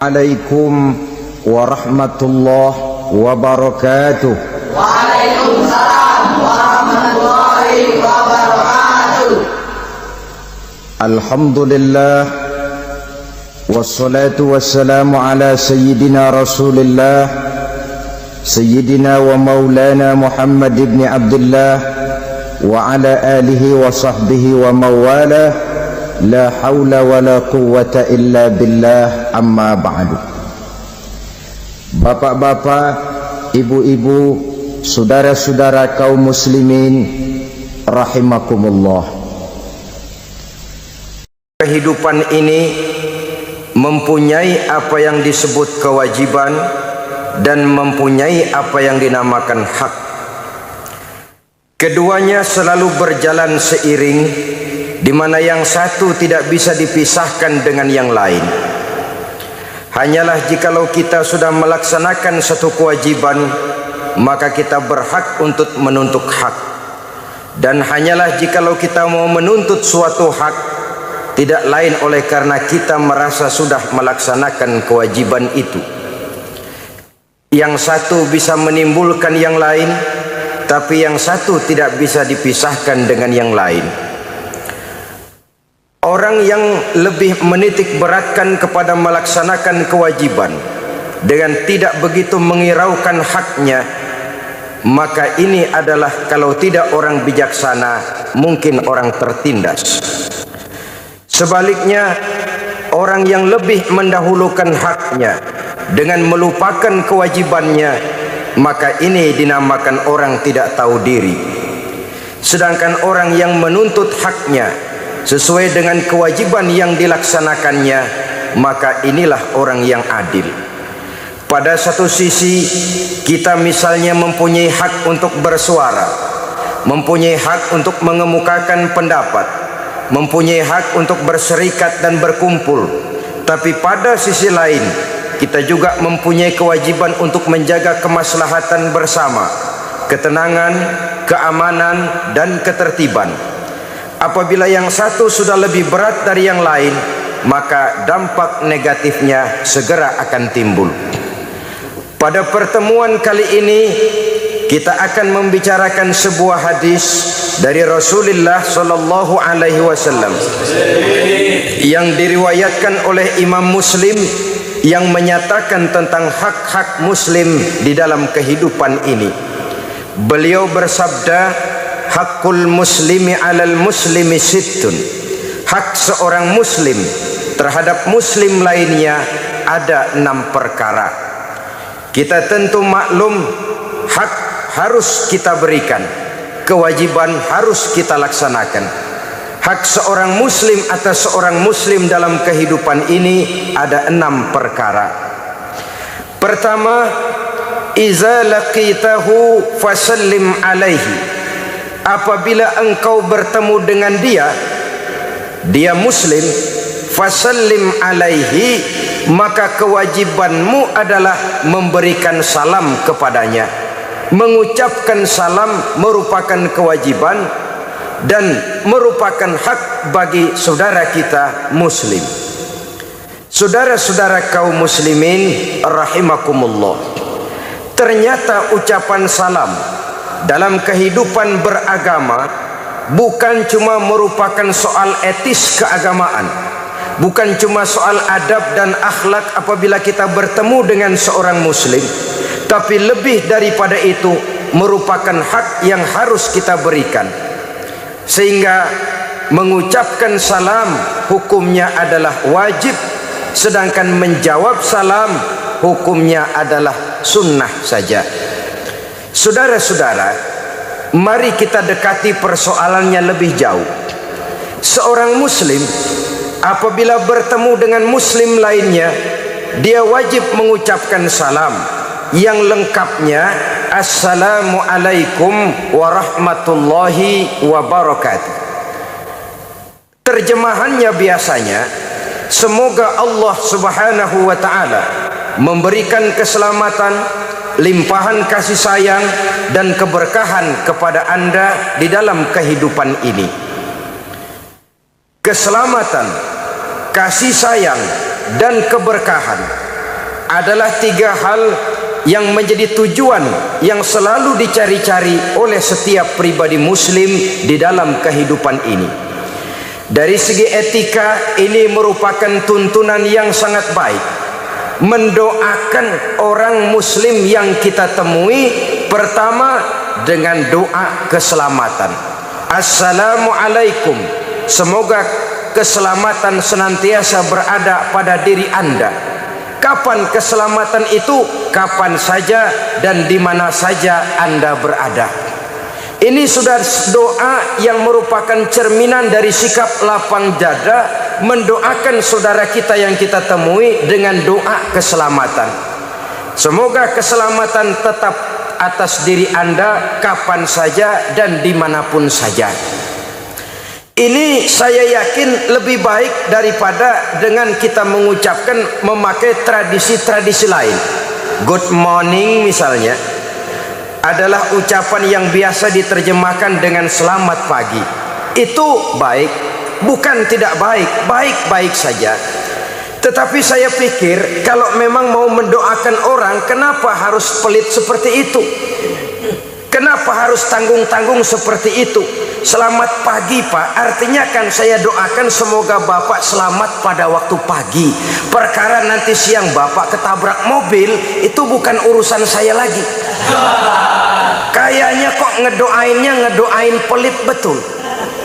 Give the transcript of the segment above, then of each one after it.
Assalamualaikum warahmatullahi wabarakatuh. Waalaikumsalam warahmatullahi wabarakatuh. Alhamdulillah wassalatu wassalamu ala sayyidina Rasulillah sayyidina wa maulana Muhammad ibn Abdullah wa ala alihi wa sahbihi wa mawalah. La haula wa la quwwata illa billah, amma ba'du. Bapak-bapak, ibu-ibu, saudara-saudara kaum muslimin rahimakumullah. Kehidupan ini mempunyai apa yang disebut kewajiban dan mempunyai apa yang dinamakan hak. Keduanya selalu berjalan seiring, di mana yang satu tidak bisa dipisahkan dengan yang lain. Hanyalah jikalau kita sudah melaksanakan satu kewajiban, maka kita berhak untuk menuntut hak. Dan hanyalah jikalau kita mau menuntut suatu hak, tidak lain oleh karena kita merasa sudah melaksanakan kewajiban itu. Yang satu bisa menimbulkan yang lain, tapi yang satu tidak bisa dipisahkan dengan yang lain. Orang yang lebih menitik beratkan kepada melaksanakan kewajiban dengan tidak begitu mengiraukan haknya, maka ini adalah kalau tidak orang bijaksana, mungkin orang tertindas. Sebaliknya, orang yang lebih mendahulukan haknya dengan melupakan kewajibannya, maka ini dinamakan orang tidak tahu diri. Sedangkan orang yang menuntut haknya sesuai dengan kewajiban yang dilaksanakannya, maka inilah orang yang adil. Pada satu sisi, kita misalnya mempunyai hak untuk bersuara, mempunyai hak untuk mengemukakan pendapat, mempunyai hak untuk berserikat dan berkumpul. Tapi pada sisi lain, kita juga mempunyai kewajiban untuk menjaga kemaslahatan bersama, ketenangan, keamanan, dan ketertiban. Apabila yang satu sudah lebih berat dari yang lain, maka dampak negatifnya segera akan timbul. Pada pertemuan kali ini, kita akan membicarakan sebuah hadis dari Rasulullah sallallahu alaihi wasallam yang diriwayatkan oleh Imam Muslim, yang menyatakan tentang hak-hak muslim di dalam kehidupan ini. Beliau bersabda, hakul muslimi alal muslimi sittun. Hak seorang muslim terhadap muslim lainnya ada 6 perkara. Kita tentu maklum, hak harus kita berikan, kewajiban harus kita laksanakan. Hak seorang muslim atas seorang muslim dalam kehidupan ini ada 6 perkara. Pertama, iza laqitahu fasallim alaihi. Apabila engkau bertemu dengan dia muslim, fasallim alaihi, maka kewajibanmu adalah memberikan salam kepadanya. Mengucapkan salam merupakan kewajiban dan merupakan hak bagi saudara kita muslim. Saudara-saudara kaum muslimin rahimakumullah, ternyata ucapan salam dalam kehidupan beragama bukan cuma merupakan soal etis keagamaan, bukan cuma soal adab dan akhlak apabila kita bertemu dengan seorang muslim, tapi lebih daripada itu merupakan hak yang harus kita berikan. Sehingga mengucapkan salam hukumnya adalah wajib, sedangkan menjawab salam hukumnya adalah sunnah saja. Saudara-saudara, mari kita dekati persoalannya lebih jauh. Seorang muslim apabila bertemu dengan muslim lainnya, dia wajib mengucapkan salam yang lengkapnya, Assalamualaikum warahmatullahi wabarakatuh. Terjemahannya biasanya, semoga Allah subhanahu wa ta'ala memberikan keselamatan, limpahan kasih sayang dan keberkahan kepada Anda di dalam kehidupan ini. Keselamatan, kasih sayang dan keberkahan adalah 3 hal yang menjadi tujuan yang selalu dicari-cari oleh setiap pribadi muslim di dalam kehidupan ini. Dari segi etika, ini merupakan tuntunan yang sangat baik. Mendoakan orang muslim yang kita temui, pertama dengan doa keselamatan. Assalamualaikum, semoga keselamatan senantiasa berada pada diri Anda. Kapan keselamatan itu? Kapan saja dan di mana saja Anda berada. Ini sudah doa yang merupakan cerminan dari sikap lapang dada mendoakan saudara kita yang kita temui dengan doa keselamatan. Semoga keselamatan tetap atas diri Anda kapan saja dan dimanapun saja. Ini saya yakin lebih baik daripada dengan kita mengucapkan memakai tradisi-tradisi lain. Good morning misalnya adalah ucapan yang biasa diterjemahkan dengan selamat pagi. Itu baik, bukan tidak baik, baik-baik saja. Tetapi saya pikir kalau memang mau mendoakan orang, kenapa harus pelit seperti itu? Kenapa harus tanggung-tanggung seperti itu? Selamat pagi Pak, artinya kan saya doakan semoga Bapak selamat pada waktu pagi. Perkara nanti siang Bapak ketabrak mobil, itu bukan urusan saya lagi. Kayaknya kok ngedoain pelit betul.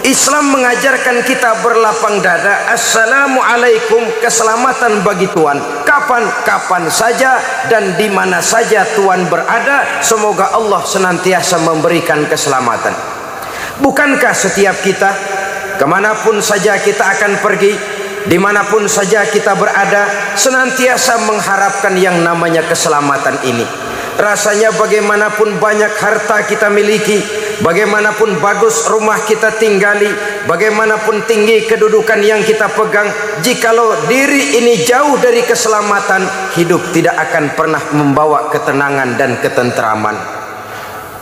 Islam mengajarkan kita berlapang dada. Assalamualaikum, keselamatan bagi Tuhan. Kapan saja dan di mana saja Tuhan berada, semoga Allah senantiasa memberikan keselamatan. Bukankah setiap kita, kemanapun saja kita akan pergi, dimanapun saja kita berada, senantiasa mengharapkan yang namanya keselamatan ini? Rasanya bagaimanapun banyak harta kita miliki, bagaimanapun bagus rumah kita tinggali, bagaimanapun tinggi kedudukan yang kita pegang, jikalau diri ini jauh dari keselamatan, hidup tidak akan pernah membawa ketenangan dan ketentraman.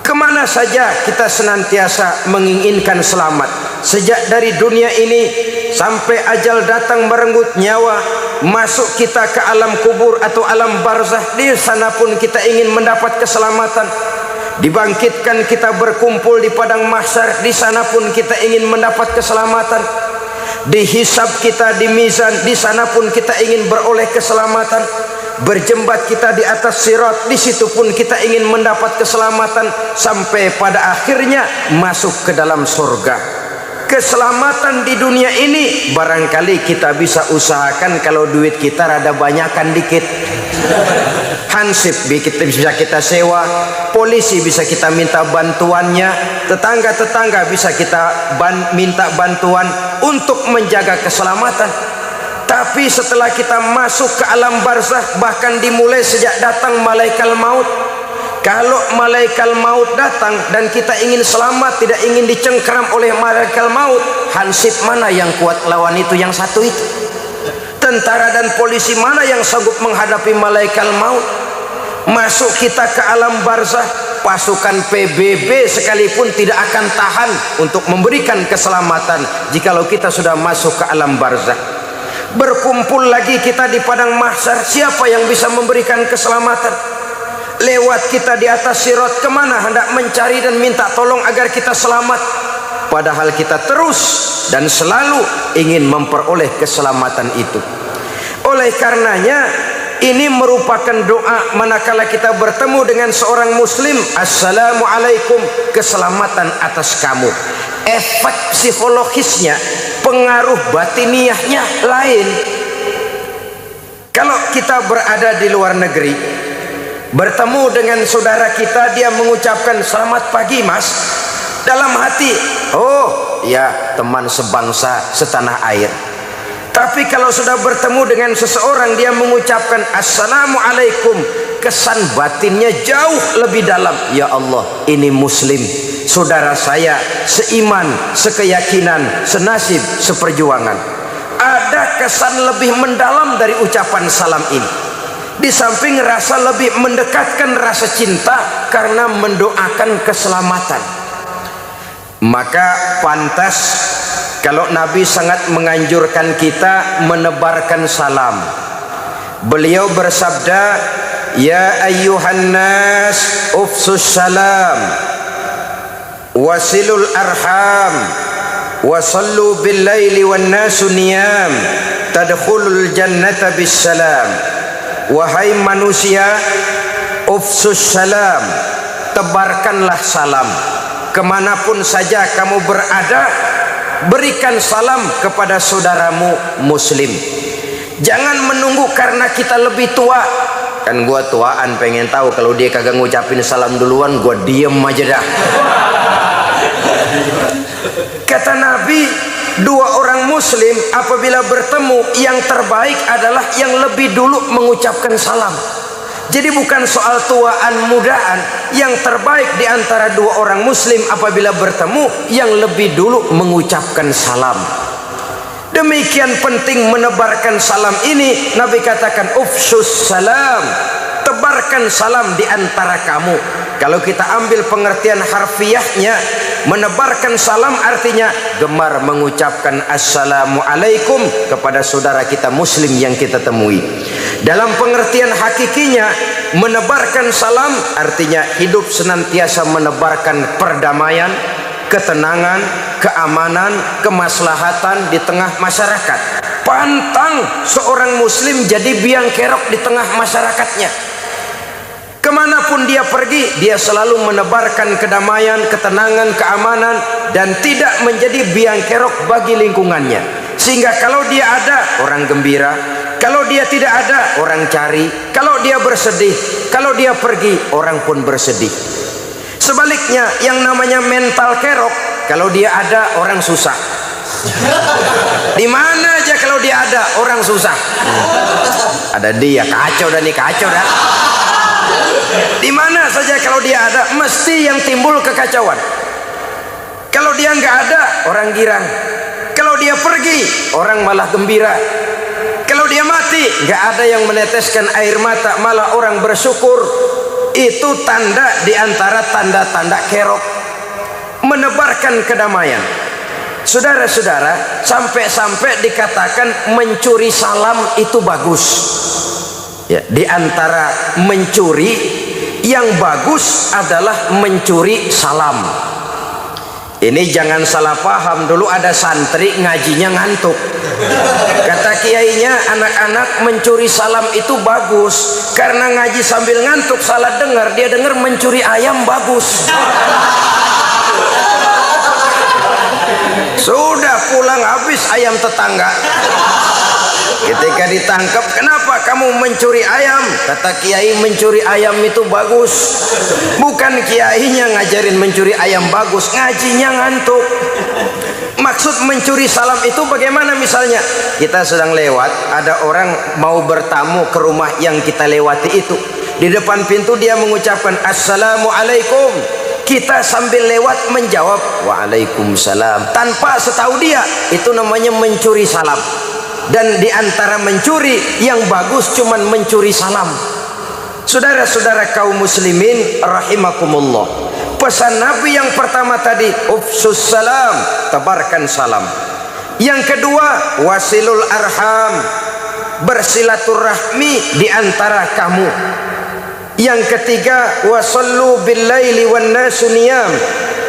Kemana saja kita senantiasa menginginkan selamat. Sejak dari dunia ini sampai ajal datang merenggut nyawa, masuk kita ke alam kubur atau alam barzah, di sana pun kita ingin mendapat keselamatan. Dibangkitkan kita berkumpul di padang mahsyar, di sana pun kita ingin mendapat keselamatan. Dihisab kita di mizan, di sana pun kita ingin beroleh keselamatan. Berjembat kita di atas sirat, di situ pun kita ingin mendapat keselamatan, sampai pada akhirnya masuk ke dalam surga. Keselamatan di dunia ini barangkali kita bisa usahakan kalau duit kita rada banyakan dikit. Hansip bisa kita sewa, polisi bisa kita minta bantuannya, tetangga-tetangga bisa kita minta bantuan untuk menjaga keselamatan. Tapi setelah kita masuk ke alam barzah, bahkan dimulai sejak datang malaikat maut, kalau malaikat maut datang dan kita ingin selamat, tidak ingin dicengkeram oleh malaikat maut, hansip mana yang kuat lawan itu yang satu itu? Tentara dan polisi mana yang sanggup menghadapi malaikat maut? Masuk kita ke alam barzah, pasukan PBB sekalipun tidak akan tahan untuk memberikan keselamatan jikalau kita sudah masuk ke alam barzah. Berkumpul lagi kita di padang mahsyar, siapa yang bisa memberikan keselamatan? Lewat kita di atas sirat, kemana hendak mencari dan minta tolong agar kita selamat? Padahal kita terus dan selalu ingin memperoleh keselamatan itu. Oleh karenanya, ini merupakan doa manakala kita bertemu dengan seorang muslim. Assalamualaikum, keselamatan atas kamu. Efek psikologisnya, pengaruh batiniahnya lain. Kalau kita berada di luar negeri, bertemu dengan saudara kita, dia mengucapkan selamat pagi mas, dalam hati, oh ya, teman sebangsa setanah air. Tapi kalau sudah bertemu dengan seseorang, dia mengucapkan assalamualaikum, kesan batinnya jauh lebih dalam. Ya Allah, ini muslim, saudara saya, seiman, sekeyakinan, senasib, seperjuangan. Ada kesan lebih mendalam dari ucapan salam ini. Di samping rasa lebih mendekatkan rasa cinta karena mendoakan keselamatan. Maka pantas kalau Nabi sangat menganjurkan kita menebarkan salam, Beliau bersabda, ya ayyuhan nas ufsus salam wasilul arham wasallu bil laili wan nasu niyam tadkhulul jannata bis salam. Wahai manusia, ufsus salam, tebarkanlah salam kemanapun saja kamu berada. Berikan salam kepada saudaramu muslim. Jangan menunggu karena kita lebih tua. Kan gua tuaan, pengen tahu kalau dia kagak ngucapin salam duluan, gua diem aja dah. Kata Nabi, dua orang muslim apabila bertemu, yang terbaik adalah yang lebih dulu mengucapkan salam. Jadi bukan soal tuaan mudaan, yang terbaik di antara dua orang muslim apabila bertemu, yang lebih dulu mengucapkan salam. Demikian penting menebarkan salam ini. Nabi katakan ufsus salam, tebarkan salam di antara kamu. Kalau kita ambil pengertian harfiahnya, menebarkan salam artinya gemar mengucapkan assalamualaikum kepada saudara kita muslim yang kita temui. Dalam pengertian hakikinya, menebarkan salam artinya hidup senantiasa menebarkan perdamaian, ketenangan, keamanan, kemaslahatan di tengah masyarakat. Pantang seorang muslim jadi biang kerok di tengah masyarakatnya. Kemanapun dia pergi, dia selalu menebarkan kedamaian, ketenangan, keamanan, dan tidak menjadi biang kerok bagi lingkungannya. Sehingga kalau dia ada, orang gembira. Kalau dia tidak ada, orang cari. Kalau dia bersedih, kalau dia pergi, orang pun bersedih. Sebaliknya, yang namanya mental kerok, kalau dia ada, orang susah. Di mana aja kalau dia ada, orang susah. Ada dia, kacau dah nih, kacau dah. Di mana saja kalau dia ada, mesti yang timbul kekacauan. Kalau dia nggak ada, orang girang. Kalau dia pergi, orang malah gembira. Kalau dia mati, nggak ada yang meneteskan air mata, malah orang bersyukur. Itu tanda di antara tanda-tanda kerok, menebarkan kedamaian. Saudara-saudara, sampai-sampai dikatakan mencuri salam itu bagus. Ya, di antara mencuri yang bagus adalah mencuri salam. Ini jangan salah paham. Dulu ada santri ngajinya ngantuk. Kata kiainya, anak-anak mencuri salam itu bagus. Karena ngaji sambil ngantuk salah dengar. Dia dengar mencuri ayam bagus. Sudah pulang habis ayam tetangga. Ketika ditangkap, kenapa kamu mencuri ayam? Kata kiai, mencuri ayam itu bagus. Bukan kiainya ngajarin mencuri ayam bagus, ngajinya ngantuk. Maksud mencuri salam itu bagaimana? Misalnya kita sedang lewat, ada orang mau bertamu ke rumah yang kita lewati itu. Di depan pintu dia mengucapkan assalamualaikum. Kita sambil lewat menjawab waalaikumsalam. Tanpa setahu dia, itu namanya mencuri salam. Dan di antara mencuri yang bagus cuman mencuri salam. Saudara-saudara kaum muslimin rahimakumullah, pesan Nabi yang pertama tadi ufsus salam, tebarkan salam. Yang kedua wasilul arham, bersilaturahmi di antara kamu. Yang ketiga wasallu bil laili wan nasu niyam,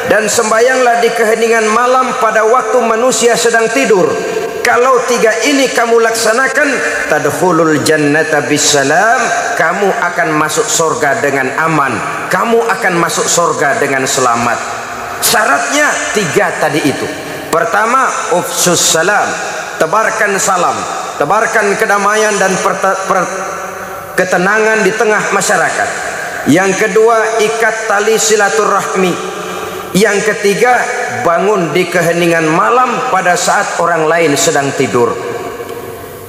dan sembayanglah di keheningan malam pada waktu manusia sedang tidur. Kalau tiga ini kamu laksanakan, tadkhulul jannata bisalam, kamu akan masuk surga dengan aman, kamu akan masuk surga dengan selamat. Syaratnya tiga tadi itu. Pertama, ufsus salam, tebarkan salam, tebarkan kedamaian dan ketenangan di tengah masyarakat. Yang kedua, ikat tali silaturahmi. Yang ketiga, bangun di keheningan malam pada saat orang lain sedang tidur.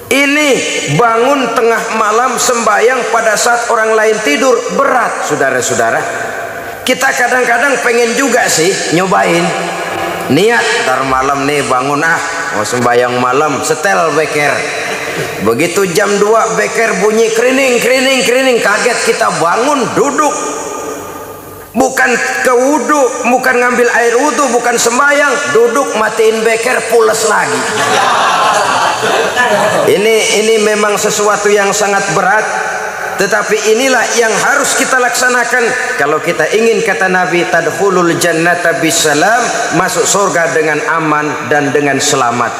Ini bangun tengah malam sembahyang pada saat orang lain tidur berat, saudara-saudara. Kita kadang-kadang pengen juga sih nyobain. Niat ntar malam nih bangun mau sembahyang malam, setel beker. Begitu jam 2 beker bunyi krining, kaget kita bangun duduk. Bukan ke wudhu, bukan ngambil air wudhu, bukan sembahyang, duduk matiin beker pules lagi. Ini memang sesuatu yang sangat berat, tetapi inilah yang harus kita laksanakan kalau kita ingin, kata Nabi, tadkhulul jannata bisalam, masuk surga dengan aman dan dengan selamat.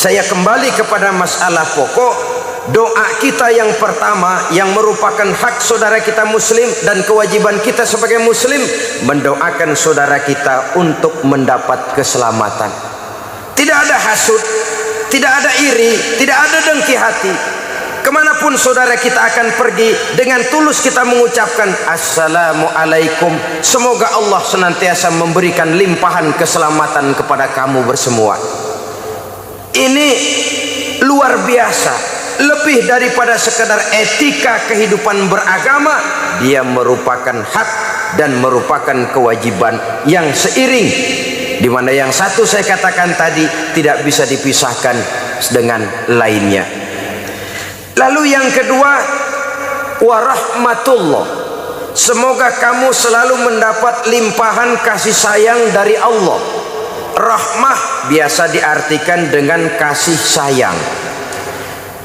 Saya kembali kepada masalah pokok. Doa kita yang pertama yang merupakan hak saudara kita muslim dan kewajiban kita sebagai muslim, mendoakan saudara kita untuk mendapat keselamatan. Tidak ada hasut, tidak ada iri, tidak ada dengki hati. Kemanapun saudara kita akan pergi, dengan tulus kita mengucapkan Assalamualaikum, semoga Allah senantiasa memberikan limpahan keselamatan kepada kamu bersemua. Ini luar biasa. Lebih daripada sekadar etika kehidupan beragama, dia merupakan hak dan merupakan kewajiban yang seiring, di mana yang satu saya katakan tadi tidak bisa dipisahkan dengan lainnya. Lalu yang kedua, warahmatullah, semoga kamu selalu mendapat limpahan kasih sayang dari Allah. Rahmah biasa diartikan dengan kasih sayang.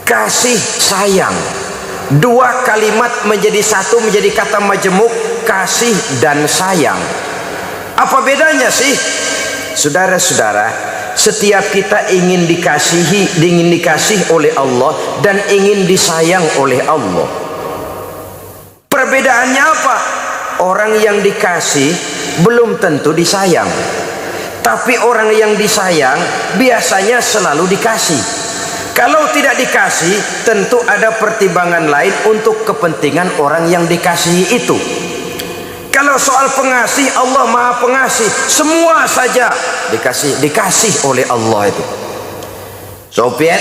Kasih sayang, dua kalimat menjadi satu, menjadi kata majemuk, kasih dan sayang. Apa bedanya sih? Saudara-saudara, setiap kita ingin dikasih oleh Allah dan ingin disayang oleh Allah. Perbedaannya apa? Orang yang dikasih belum tentu disayang, tapi orang yang disayang biasanya selalu dikasih. Kalau tidak dikasih, tentu ada pertimbangan lain untuk kepentingan orang yang dikasihi itu. Kalau soal pengasih, Allah Maha Pengasih, semua saja dikasih oleh Allah itu. Soviet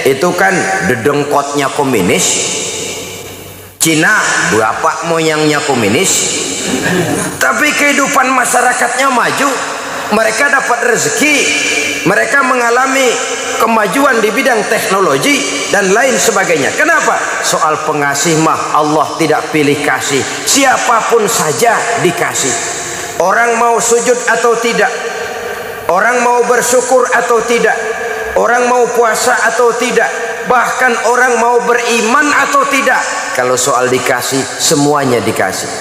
itu kan dedengkotnya komunis, Cina bapak moyangnya komunis, tapi kehidupan masyarakatnya maju, mereka dapat rezeki, mereka mengalami kemajuan di bidang teknologi dan lain sebagainya. Kenapa? Soal pengasih mah Allah tidak pilih kasih, siapapun saja dikasih. Orang mau sujud atau tidak, orang mau bersyukur atau tidak, orang mau puasa atau tidak, bahkan orang mau beriman atau tidak, kalau soal dikasih semuanya dikasih.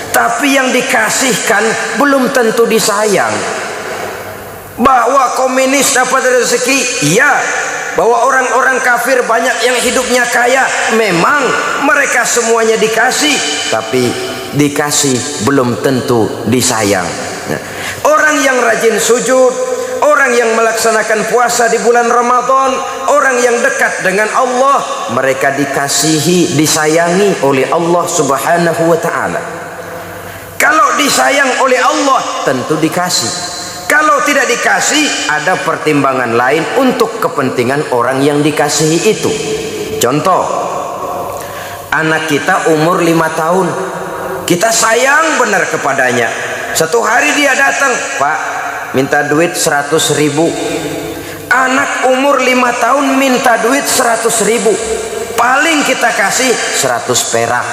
Tapi yang dikasihkan belum tentu disayang. Bahwa komunis dapat rezeki, iya. Bahwa orang-orang kafir banyak yang hidupnya kaya, memang mereka semuanya dikasih, tapi dikasih belum tentu disayang. Orang yang rajin sujud, orang yang melaksanakan puasa di bulan Ramadan, orang yang dekat dengan Allah, mereka dikasihi, disayangi oleh Allah Subhanahu wa ta'ala. Kalau disayang oleh Allah, tentu dikasih. Kalau tidak dikasih, ada pertimbangan lain untuk kepentingan orang yang dikasihi itu. Contoh, anak kita umur 5 tahun, kita sayang benar kepadanya. Satu hari dia datang, Pak, minta duit 100.000. Anak umur 5 tahun minta duit 100.000, paling kita kasih 100 perak.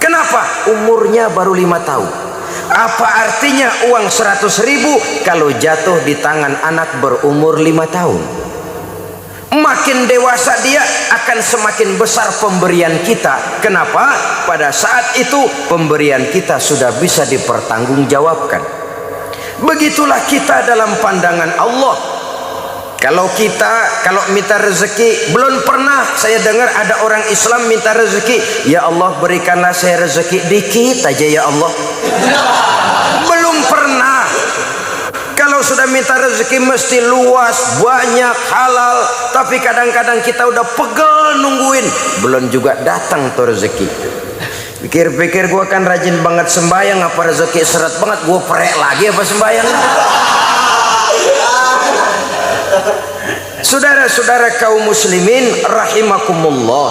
Kenapa? Umurnya baru 5 tahun. Apa artinya uang 100.000 kalau jatuh di tangan anak berumur 5 tahun? Makin dewasa dia akan semakin besar pemberian kita. Kenapa? Pada saat itu pemberian kita sudah bisa dipertanggungjawabkan. Begitulah kita dalam pandangan Allah. Kalau minta rezeki, belum pernah saya dengar ada orang Islam minta rezeki, ya Allah berikanlah saya rezeki dikit aja ya Allah. Belum pernah. Kalau sudah minta rezeki mesti luas, banyak, halal. Tapi kadang-kadang kita udah pegel nungguin, belum juga datang tuh rezeki. Pikir-pikir gua kan rajin banget sembahyang, apa rezeki seret banget, gua perek lagi apa sembahyang. Saudara-saudara kaum muslimin rahimakumullah,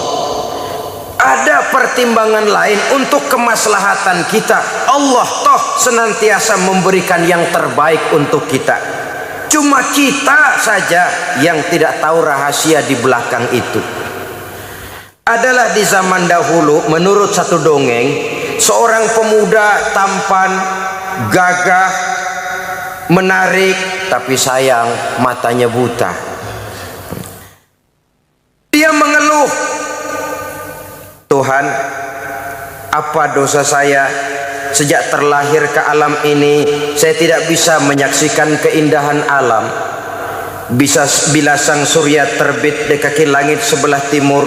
ada pertimbangan lain untuk kemaslahatan kita. Allah toh senantiasa memberikan yang terbaik untuk kita. Cuma kita saja yang tidak tahu rahasia di belakang itu. Adalah di zaman dahulu, menurut satu dongeng, seorang pemuda tampan, gagah, menarik, tapi sayang matanya buta. Dia mengeluh, Tuhan, apa dosa saya? Sejak terlahir ke alam ini, saya tidak bisa menyaksikan keindahan alam. Bila sang surya terbit di kaki langit sebelah timur,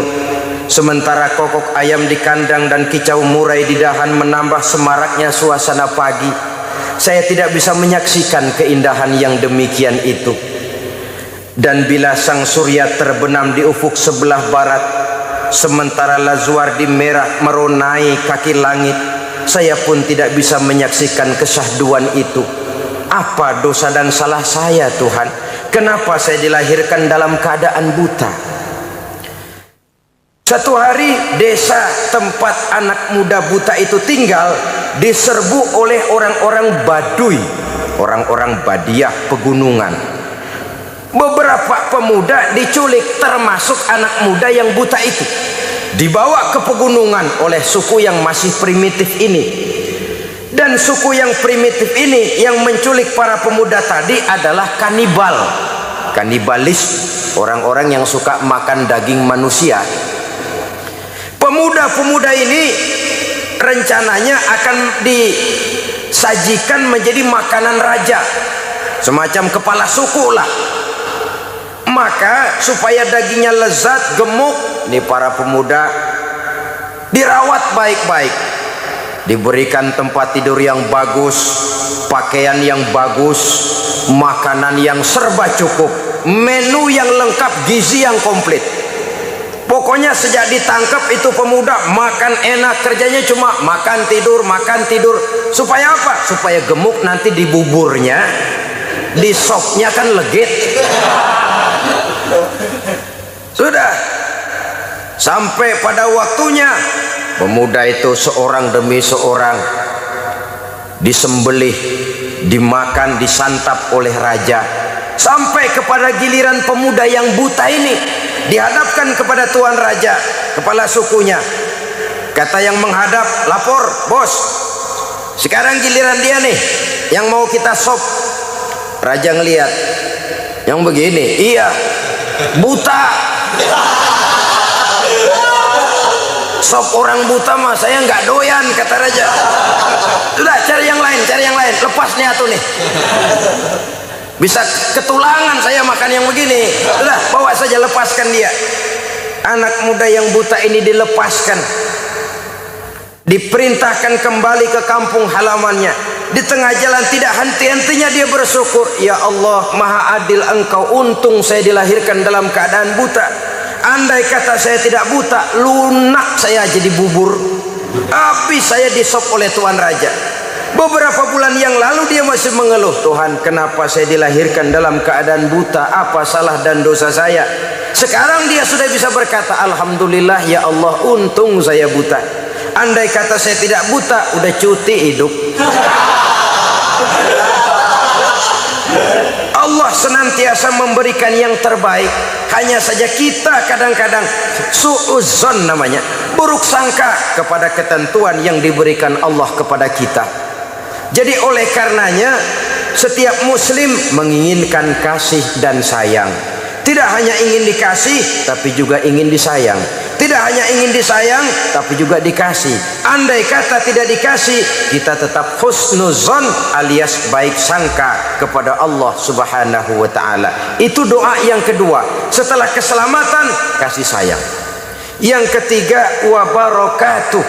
sementara kokok ayam di kandang dan kicau murai di dahan menambah semaraknya suasana pagi, saya tidak bisa menyaksikan keindahan yang demikian itu. Dan bila sang surya terbenam di ufuk sebelah barat, sementara Lazuardi merah meronai kaki langit, saya pun tidak bisa menyaksikan kesyahduan itu. Apa dosa dan salah saya, Tuhan? Kenapa saya dilahirkan dalam keadaan buta? Satu hari desa tempat anak muda buta itu tinggal diserbu oleh orang-orang Baduy, orang-orang Badiah pegunungan. Beberapa pemuda diculik, termasuk anak muda yang buta itu, dibawa ke pegunungan oleh suku yang masih primitif ini. Dan suku yang primitif ini yang menculik para pemuda tadi adalah kanibal, kanibalis, orang-orang yang suka makan daging manusia. Pemuda-pemuda ini rencananya akan disajikan menjadi makanan raja, semacam kepala suku lah. Maka supaya dagingnya lezat, gemuk, ini para pemuda dirawat baik-baik, diberikan tempat tidur yang bagus, pakaian yang bagus, makanan yang serba cukup, menu yang lengkap, gizi yang komplit. Pokoknya sejak ditangkap itu pemuda makan enak, kerjanya cuma makan tidur, makan tidur. Supaya apa? Supaya gemuk nanti di buburnya, di sopnya kan legit. Sudah sampai pada waktunya, pemuda itu seorang demi seorang disembelih, dimakan, disantap oleh raja. Sampai kepada giliran pemuda yang buta ini dihadapkan kepada tuan raja, kepala sukunya. Kata yang menghadap, lapor, bos, sekarang giliran dia nih yang mau kita sop. Raja ngelihat, yang begini, iya, buta. Sop orang buta mah saya nggak doyan, kata raja. Sudah, cari yang lain, lepas nih atuh nih, bisa ketulangan saya makan yang begini. Sudah, bawa saja, lepaskan dia. Anak muda yang buta ini dilepaskan, diperintahkan kembali ke kampung halamannya. Di tengah jalan tidak henti-hentinya dia bersyukur, ya Allah, maha adil Engkau, untung saya dilahirkan dalam keadaan buta. Andai kata saya tidak buta, lunak saya jadi bubur, habis saya disop oleh tuan raja. Beberapa bulan yang lalu dia masih mengeluh, Tuhan, kenapa saya dilahirkan dalam keadaan buta? Apa salah dan dosa saya? Sekarang dia sudah bisa berkata, Alhamdulillah ya Allah, untung saya buta. Andai kata saya tidak buta, udah cuti hidup. Allah senantiasa memberikan yang terbaik. Hanya saja kita kadang-kadang su'uzzon namanya, buruk sangka kepada ketentuan yang diberikan Allah kepada kita. Jadi oleh karenanya setiap muslim menginginkan kasih dan sayang. Tidak hanya ingin dikasih, tapi juga ingin disayang. Tidak hanya ingin disayang, tapi juga dikasih. Andai kata tidak dikasih, kita tetap husnuzon alias baik sangka kepada Allah Subhanahu wa ta'ala. Itu doa yang kedua. Setelah keselamatan, kasih sayang. Yang ketiga, wabarakatuh,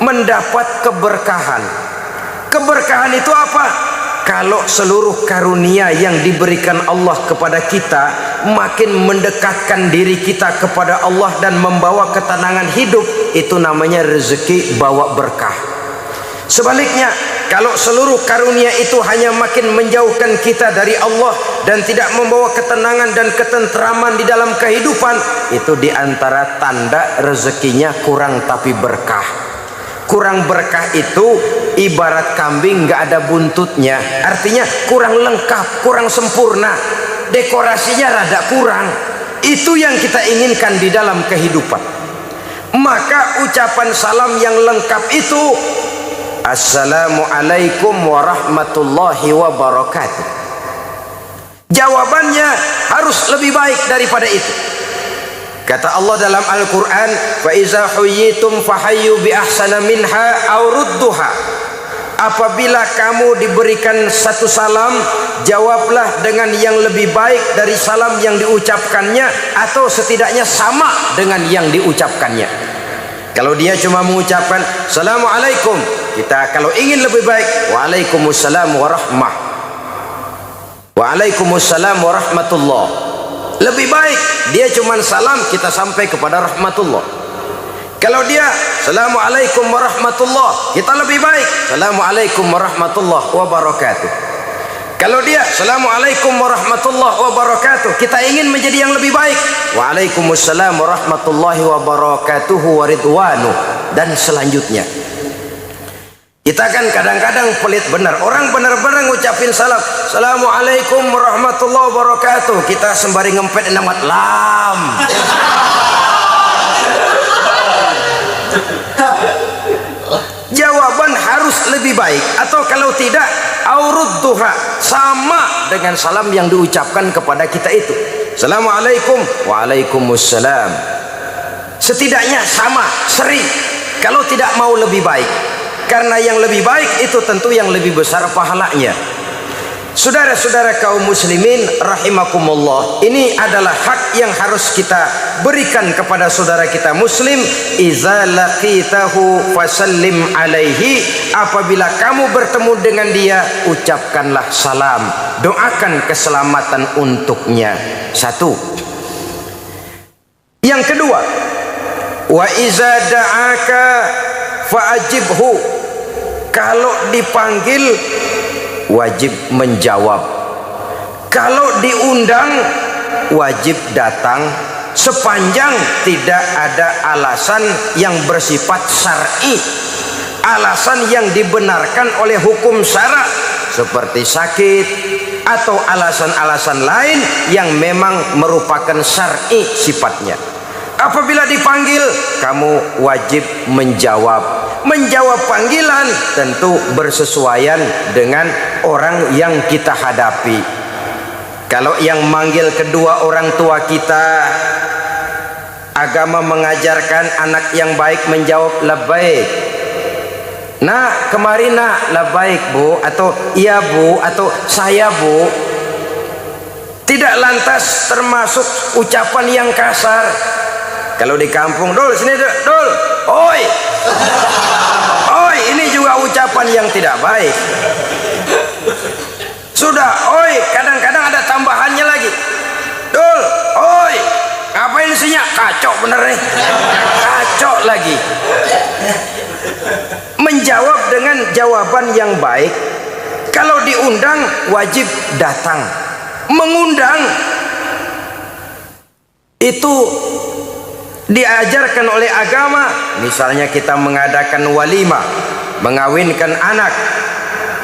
mendapat keberkahan. Keberkahan itu apa? Kalau seluruh karunia yang diberikan Allah kepada kita makin mendekatkan diri kita kepada Allah dan membawa ketenangan hidup, itu namanya rezeki bawa berkah. Sebaliknya, kalau seluruh karunia itu hanya makin menjauhkan kita dari Allah dan tidak membawa ketenangan dan ketentraman di dalam kehidupan, itu diantara tanda rezekinya kurang tapi berkah. Kurang berkah itu ibarat kambing nggak ada buntutnya, artinya kurang lengkap, kurang sempurna, dekorasinya rada kurang. Itu yang kita inginkan di dalam kehidupan. Maka ucapan salam yang lengkap itu Assalamualaikum warahmatullahi wabarakatuh. Jawabannya harus lebih baik daripada itu. Kata Allah dalam Al-Quran, fa iza huyyitum fahayyu bi ahsana minha aw rudduha. Apabila kamu diberikan satu salam, jawablah dengan yang lebih baik dari salam yang diucapkannya, atau setidaknya sama dengan yang diucapkannya. Kalau dia cuma mengucapkan Assalamualaikum, kita kalau ingin lebih baik Waalaikumsalam warahmah, Waalaikumsalam warahmatullah. Lebih baik dia cuma salam, kita sampai kepada rahmatullah. Kalau dia Assalamualaikum warahmatullah, kita lebih baik Assalamualaikum warahmatullah wabarakatuh. Kalau dia Assalamualaikum warahmatullah wabarakatuh, kita ingin menjadi yang lebih baik Waalaikumsalam warahmatullahi wabarakatuh waridwanu, dan selanjutnya. Kita kan kadang-kadang pelit benar. Orang benar-benar ngucapin salam Assalamualaikum warahmatullahi wabarakatuh, kita sembari ngempet namat lam. Jawaban harus lebih baik, atau kalau tidak aurudduha, sama dengan salam yang diucapkan kepada kita itu. Assalamualaikum, waalaikumsalam. Setidaknya sama, seri. Kalau tidak mau lebih baik, karena yang lebih baik itu tentu yang lebih besar pahalanya. Saudara-saudara kaum muslimin rahimakumullah, ini adalah hak yang harus kita berikan kepada saudara kita muslim. Iza laqitahu fasallim alaihi, apabila kamu bertemu dengan dia, ucapkanlah salam, doakan keselamatan untuknya. Satu. Yang kedua, wa iza da'aka fa'ajibhu, kalau dipanggil wajib menjawab. Kalau diundang wajib datang, sepanjang tidak ada alasan yang bersifat syar'i, alasan yang dibenarkan oleh hukum syara, seperti sakit atau alasan-alasan lain yang memang merupakan syar'i sifatnya. Apabila dipanggil, kamu wajib menjawab. Menjawab panggilan tentu bersesuaian dengan orang yang kita hadapi. Kalau yang manggil kedua orang tua kita, agama mengajarkan anak yang baik menjawab labbaik. Nak, kemari nak, labbaik bu, atau iya bu, atau saya bu. Tidak lantas termasuk ucapan yang kasar. Kalau di kampung, dul sini dul, oi. Oi, ini juga ucapan yang tidak baik. Sudah, oi, kadang-kadang ada tambahannya lagi. Dul, oi, ngapain isinya? Kacau bener nih. Kacau lagi. Menjawab dengan jawaban yang baik. Kalau diundang wajib datang. Mengundang itu diajarkan oleh agama. Misalnya kita mengadakan walimah, mengawinkan anak,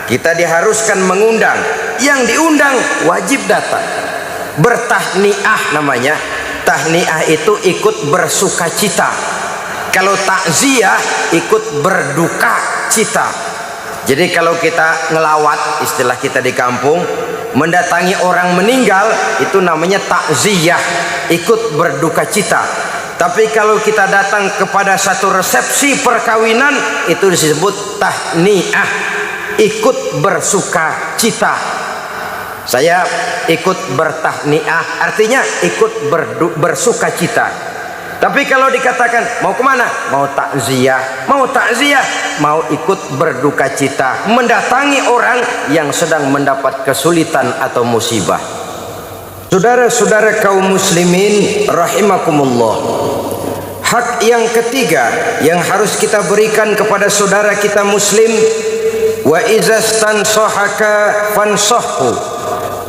kita diharuskan mengundang. Yang diundang wajib datang. Bertahniah namanya. Tahniah itu ikut bersuka cita. Kalau takziah ikut berduka cita. Jadi kalau kita ngelawat, istilah kita di kampung, mendatangi orang meninggal, itu namanya takziah, ikut berduka cita. Tapi kalau kita datang kepada satu resepsi perkawinan, itu disebut tahniah, ikut bersuka cita. Saya ikut bertahniah, artinya ikut bersuka cita. Tapi kalau dikatakan mau kemana? Mau takziah, mau ikut berduka cita, mendatangi orang yang sedang mendapat kesulitan atau musibah. Saudara-saudara kaum muslimin rahimakumullah, hak yang ketiga yang harus kita berikan kepada saudara kita muslim, wa izastansahaka fansahhu,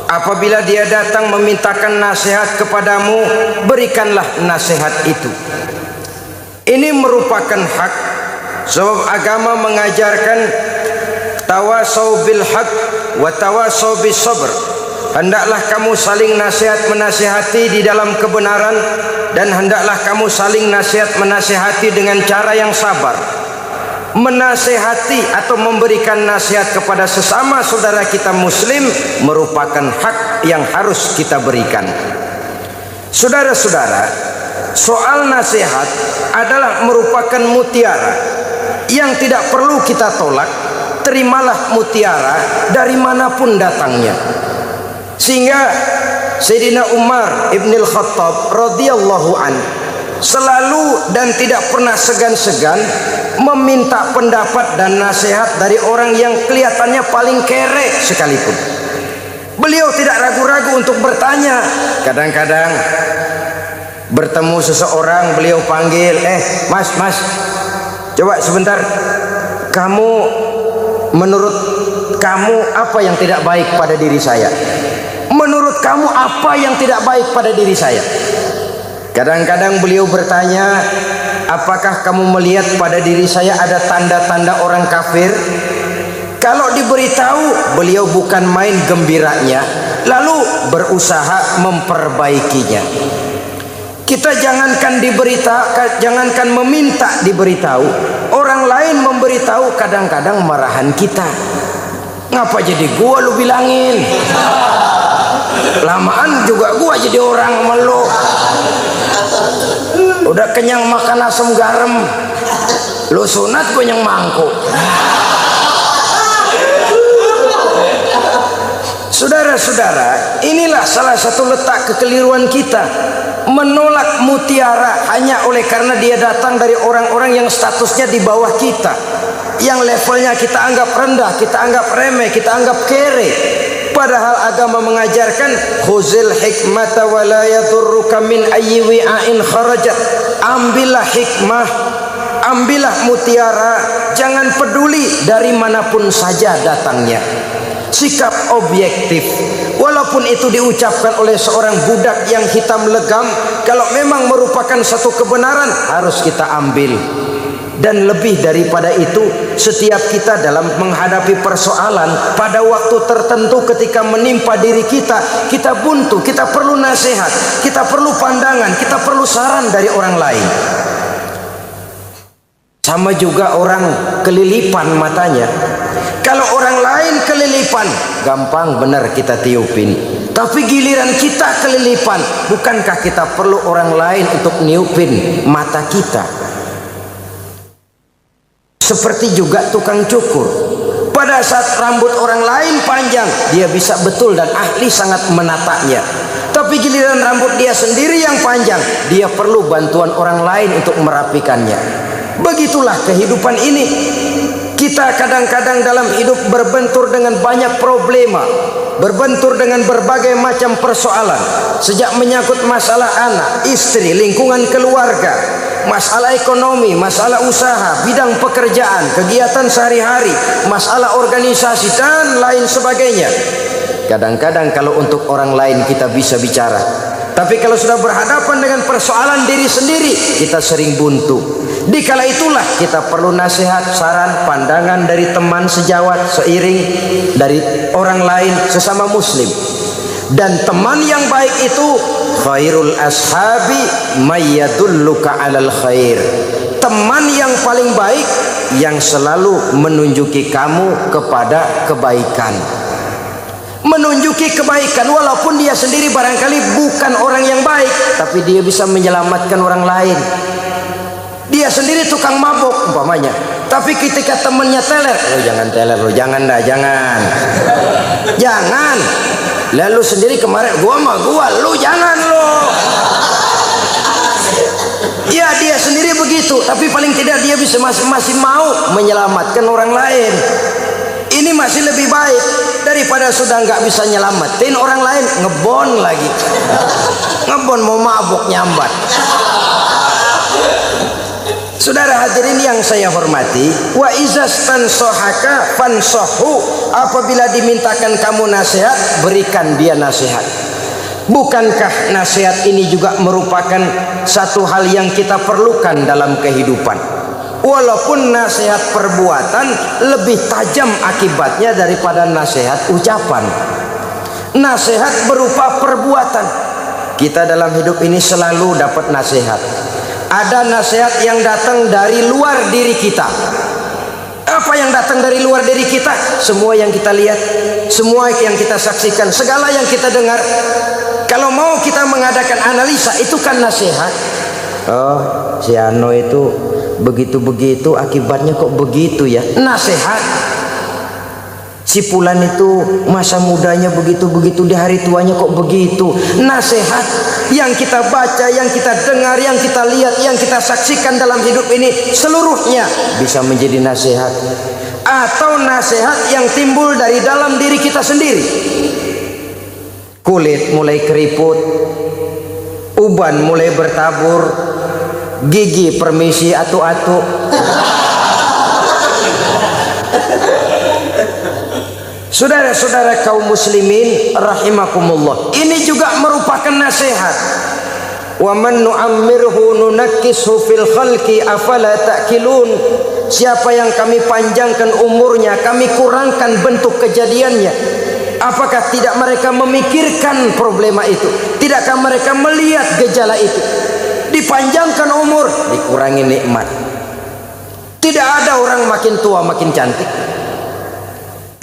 apabila dia datang memintakan nasihat kepadamu, berikanlah nasihat itu. Ini merupakan hak, sebab agama mengajarkan tawasau bil haq wa tawasau bis sabr. hendaklah kamu saling nasihat menasihati di dalam kebenaran, dan hendaklah kamu saling nasihat menasihati dengan cara yang sabar. Menasihati atau memberikan nasihat kepada sesama saudara kita muslim merupakan hak yang harus kita berikan. Saudara-saudara, soal nasihat adalah merupakan mutiara yang tidak perlu kita tolak. Terimalah mutiara dari manapun datangnya. Sehingga Sayyidina Umar ibn al-Khattab radhiyallahu an selalu dan tidak pernah segan-segan meminta pendapat dan nasihat dari orang yang kelihatannya paling kere sekalipun. Beliau tidak ragu-ragu untuk bertanya. Kadang-kadang bertemu seseorang, beliau panggil, mas, coba sebentar, kamu, menurut kamu apa yang tidak baik pada diri saya? Menurut kamu apa yang tidak baik pada diri saya? Kadang-kadang beliau bertanya, apakah kamu melihat pada diri saya ada tanda-tanda orang kafir? Kalau diberitahu, beliau bukan main gembiranya, lalu berusaha memperbaikinya. Kita jangankan jangankan meminta diberitahu, orang lain memberitahu kadang-kadang marahan kita. Ngapa jadi gua lu bilangin? Lamaan juga gua jadi orang melu. Udah kenyang makan asam garam, lu sunat gue yang mangkuk. Saudara-saudara, inilah salah satu letak kekeliruan kita, menolak mutiara hanya oleh karena dia datang dari orang-orang yang statusnya di bawah kita, yang levelnya kita anggap rendah, kita anggap remeh, kita anggap kere. Padahal agama mengajarkan khuzil hikmata wa la yadurruka min ayyi wi'ain kharajat. Ambillah hikmah, ambillah mutiara, jangan peduli dari manapun saja datangnya. Sikap objektif, walaupun itu diucapkan oleh seorang budak yang hitam legam, kalau memang merupakan satu kebenaran harus kita ambil. Dan lebih daripada itu, setiap kita dalam menghadapi persoalan pada waktu tertentu ketika menimpa diri kita, kita buntu, kita perlu nasihat, kita perlu pandangan, kita perlu saran dari orang lain. Sama juga orang kelilipan matanya. Kalau orang lain kelilipan, gampang benar kita tiupin. Tapi giliran kita kelilipan, bukankah kita perlu orang lain untuk niupin mata kita? Seperti juga tukang cukur. Pada saat rambut orang lain panjang, dia bisa betul dan ahli sangat menatanya. Tapi giliran rambut dia sendiri yang panjang, dia perlu bantuan orang lain untuk merapikannya. Begitulah kehidupan ini. Kita kadang-kadang dalam hidup berbentur dengan banyak problema, berbentur dengan berbagai macam persoalan, sejak menyangkut masalah anak, istri, lingkungan keluarga, masalah ekonomi, masalah usaha, bidang pekerjaan, kegiatan sehari-hari, masalah organisasi dan lain sebagainya. Kadang-kadang kalau untuk orang lain kita bisa bicara, tapi kalau sudah berhadapan dengan persoalan diri sendiri, kita sering buntu. Dikala itulah kita perlu nasihat, saran, pandangan dari teman sejawat, seiring, dari orang lain sesama muslim. Dan teman yang baik itu khairul ashabi mayyadulluka alal khair. Teman yang paling baik yang selalu menunjuki kamu kepada kebaikan, menunjuki kebaikan, walaupun dia sendiri barangkali bukan orang yang baik, tapi dia bisa menyelamatkan orang lain. Dia sendiri tukang mabuk umpamanya, tapi ketika temannya teler, lo jangan teler, lo jangan dah, jangan. Lalu sendiri kemarin gua mah gua, lu jangan lo. Ya dia sendiri begitu, tapi paling tidak dia bisa masih mau menyelamatkan orang lain. Ini masih lebih baik daripada sudah nggak bisa nyelamatin orang lain, ngebon lagi. Ngebon mau mabuk nyambat. Saudara hadirin yang saya hormati, wa izastan sohaka fansohu, apabila dimintakan kamu nasihat, berikan dia nasihat. Bukankah nasihat ini juga merupakan satu hal yang kita perlukan dalam kehidupan? Walaupun nasihat perbuatan lebih tajam akibatnya daripada nasihat ucapan. Nasihat berupa perbuatan. Kita dalam hidup ini selalu dapat nasihat. Ada nasihat yang datang dari luar diri kita. Apa yang datang dari luar diri kita? Semua yang kita lihat, semua yang kita saksikan, segala yang kita dengar. Kalau mau kita mengadakan analisa, itu kan nasihat. Oh, si Ano itu begitu-begitu, akibatnya kok begitu ya? Nasihat. Si Fulan itu masa mudanya begitu-begitu, di hari tuanya kok begitu. Nasihat. Yang kita baca, yang kita dengar, yang kita lihat, yang kita saksikan dalam hidup ini, seluruhnya bisa menjadi nasihat. Atau nasihat yang timbul dari dalam diri kita sendiri. Kulit mulai keriput, uban mulai bertabur, gigi permisi atu-atu. Saudara-saudara kaum muslimin rahimakumullah, ini juga merupakan nasihat. Wa man nu'ammirhu nunakkishu fil khalqi afala ta'qilun. Siapa yang kami panjangkan umurnya, kami kurangkan bentuk kejadiannya, apakah tidak mereka memikirkan problema itu? Tidakkah mereka melihat gejala itu? Dipanjangkan umur, dikurangi nikmat. Tidak ada orang makin tua makin cantik.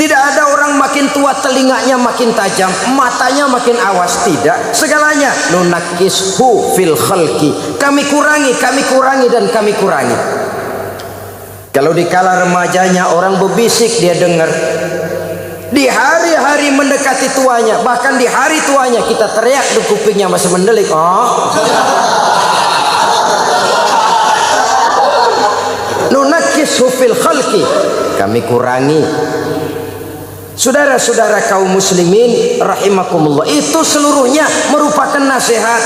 Tidak ada orang makin tua telinganya makin tajam, matanya makin awas. Tidak, segalanya nunakkishu fil khalqi. Kami kurangi dan kami kurangi. Kalau di kala remajanya orang berbisik dia dengar. Di hari-hari mendekati tuanya, bahkan di hari tuanya kita teriak di kupingnya masih mendelik. Oh. Nunakkishu fil khalqi. Kami kurangi. Saudara-saudara kaum muslimin rahimakumullah, itu seluruhnya merupakan nasihat.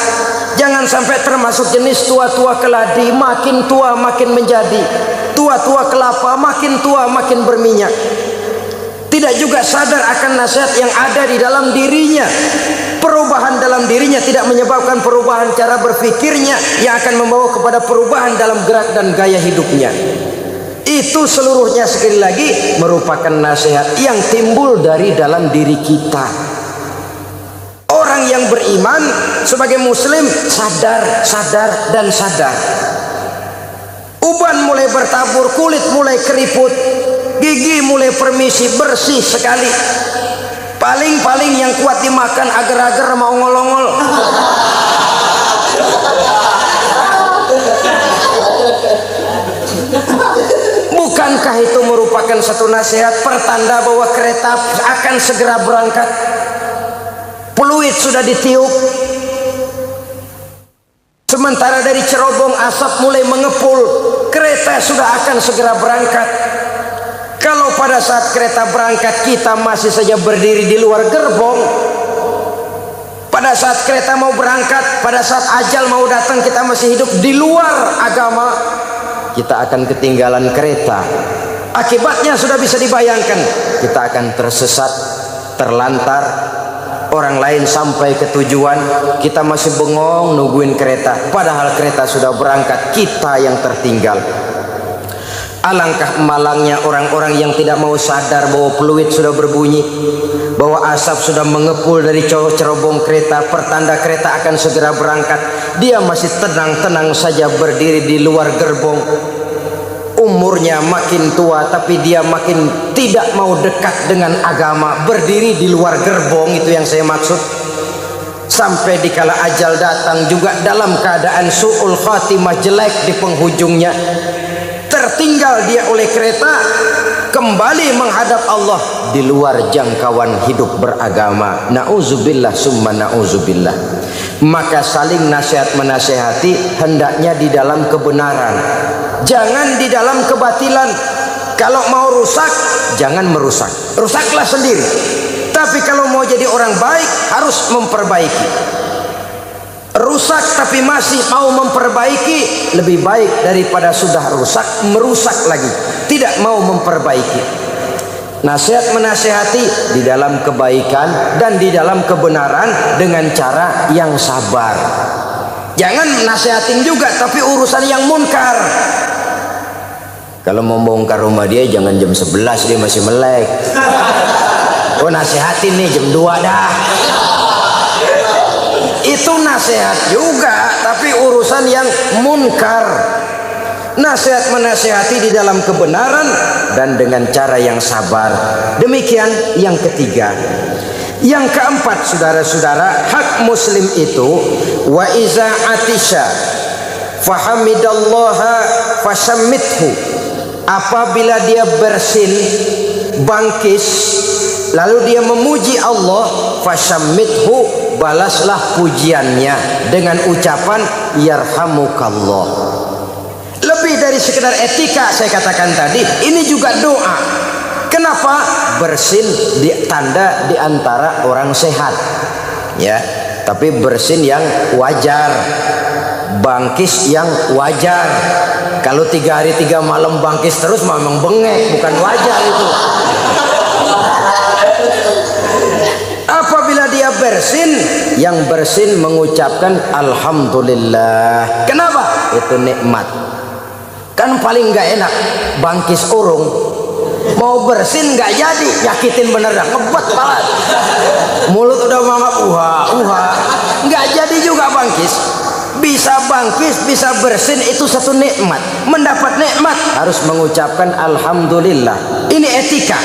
Jangan sampai termasuk jenis tua-tua keladi, makin tua makin menjadi, tua-tua kelapa makin tua makin berminyak. Tidak juga sadar akan nasihat yang ada di dalam dirinya. Perubahan dalam dirinya tidak menyebabkan perubahan cara berpikirnya yang akan membawa kepada perubahan dalam gerak dan gaya hidupnya. Itu seluruhnya sekali lagi merupakan nasihat yang timbul dari dalam diri kita. Orang yang beriman sebagai muslim sadar dan sadar. Uban mulai bertabur, kulit mulai keriput, gigi mulai permisi, bersih sekali. Paling yang kuat dimakan agar-agar mau ngolong-ngol. Bukankah itu merupakan satu nasihat pertanda bahwa kereta akan segera berangkat? Peluit sudah ditiup. Sementara dari cerobong asap mulai mengepul, kereta sudah akan segera berangkat. Kalau pada saat kereta berangkat kita masih saja berdiri di luar gerbong, pada saat kereta mau berangkat, pada saat ajal mau datang kita masih hidup di luar agama, kita akan ketinggalan kereta. Akibatnya sudah bisa dibayangkan, kita akan tersesat, terlantar. Orang lain sampai ke tujuan, kita masih bengong nungguin kereta, padahal kereta sudah berangkat, kita yang tertinggal. Alangkah malangnya orang-orang yang tidak mau sadar bahwa peluit sudah berbunyi, bahwa asap sudah mengepul dari cerobong kereta, pertanda kereta akan segera berangkat. Dia masih tenang-tenang saja berdiri di luar gerbong. Umurnya makin tua tapi dia makin tidak mau dekat dengan agama, berdiri di luar gerbong. Itu yang saya maksud. Sampai dikala ajal datang juga dalam keadaan su'ul khatimah, jelek di penghujungnya. Tertinggal dia oleh kereta, kembali menghadap Allah di luar jangkauan hidup beragama. Na'udzubillah summa na'udzubillah. Maka saling nasihat menasihati hendaknya di dalam kebenaran, jangan di dalam kebatilan. Kalau mau rusak, jangan merusak, rusaklah sendiri. Tapi kalau mau jadi orang baik, harus memperbaiki. Rusak tapi masih mau memperbaiki, lebih baik daripada sudah rusak merusak lagi, tidak mau memperbaiki. Nasihat menasihati di dalam kebaikan dan di dalam kebenaran dengan cara yang sabar. Jangan nasihatin juga tapi urusan yang munkar. Kalau mau bongkar rumah dia jangan jam 11, dia masih melek. Oh nasihatin nih jam 2 dah. Itu nasihat juga, tapi urusan yang munkar. Nasihat menasihati di dalam kebenaran dan dengan cara yang sabar. Demikian yang ketiga. Yang keempat, saudara-saudara, hak muslim itu wa iza atisha fahamidallaha fasammithu. Apabila dia bersin, bangkis, lalu dia memuji Allah, fasammithu, balaslah pujiannya dengan ucapan yarhamukallah. Lebih dari sekedar etika, saya katakan tadi, ini juga doa. Kenapa? Bersin tanda di antara orang sehat, ya. Tapi bersin yang wajar, bangkis yang wajar. Kalau 3 hari 3 malam bangkis terus memang bengek, bukan wajar itu. Apabila dia bersin, yang bersin mengucapkan alhamdulillah. Kenapa? Itu nikmat. Kan paling nggak enak bangkis urung, mau bersin nggak jadi, nyakitin beneran, ngebet banget, mulut udah mangap nggak jadi juga bangkis. Bisa bangkis, bisa bersin, itu satu nikmat. Mendapat nikmat harus mengucapkan alhamdulillah. Ini etika.